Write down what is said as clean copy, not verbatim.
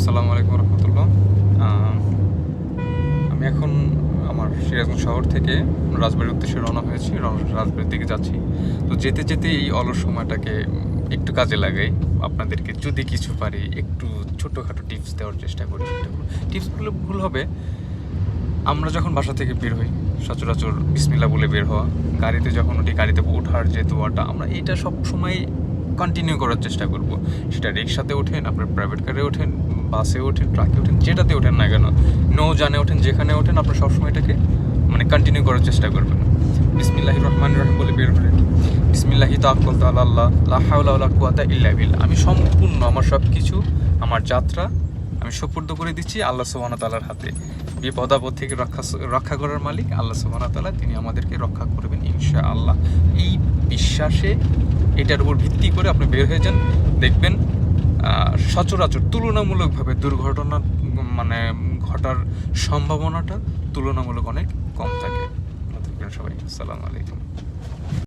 আসসালামু আলাইকুম রহমতুল্লাহ। আমি এখন আমার সিরাজগঞ্জ শহর থেকে রাজবাড়ির উদ্দেশ্যে রওনা হয়েছি, রাজবাড়ির দিকে যাচ্ছি। তো যেতে যেতে এই অলস সময়টাকে একটু কাজে লাগাই, আপনাদেরকে যদি কিছু পারি একটু ছোটোখাটো টিপস দেওয়ার চেষ্টা করি। টিপসগুলো ভুল হবে। আমরা যখন বাসা থেকে বের হই, সচরাচর বিসমিল্লাহ বলে বের হওয়া, গাড়িতে যখন উঠি গাড়িতে ওঠার যে দোয়াটা, আমরা এইটা সব সময় কন্টিনিউ করার চেষ্টা করব। সেটা রিক্সাতে ওঠেন, আপনার প্রাইভেট কারে ওঠেন, বাসে ওঠেন, ট্রাকে ওঠেন, যেটাতে ওঠেন না কেন, নৌযানে ওঠেন, যেখানে ওঠেন, আপনার সবসময় এটাকে কন্টিনিউ করার চেষ্টা করবেন। বিসমিল্লাহির রহমানির রহিম বলে বের হলেন। বিসমিল্লাহি তাওয়াক্কালতু আলাল্লাহ, লা হাওলা ওয়ালা কুওয়াতা ইল্লা বিল্লাহ। আমি সম্পূর্ণ আমার সব কিছু, আমার যাত্রা আমি সুপুর্দ করে দিচ্ছি আল্লাহ সুবহানাহু ওয়া তাআলার হাতে। বিপদ আপদ থেকে রক্ষা করার মালিক আল্লাহ সুবহানাহু ওয়া তাআলা, তিনি আমাদেরকে রক্ষা করবেন ইনশাআল্লাহ। এই বিশ্বাসে, এটার উপর ভিত্তি করে আপনি বের হয়ে যান, দেখবেন সচরাচর তুলনামূলকভাবে দুর্ঘটনা ঘটার সম্ভাবনাটা তুলনামূলক অনেক কম থাকে। ভালো থাকবেন সবাই। আসসালামু আলাইকুম।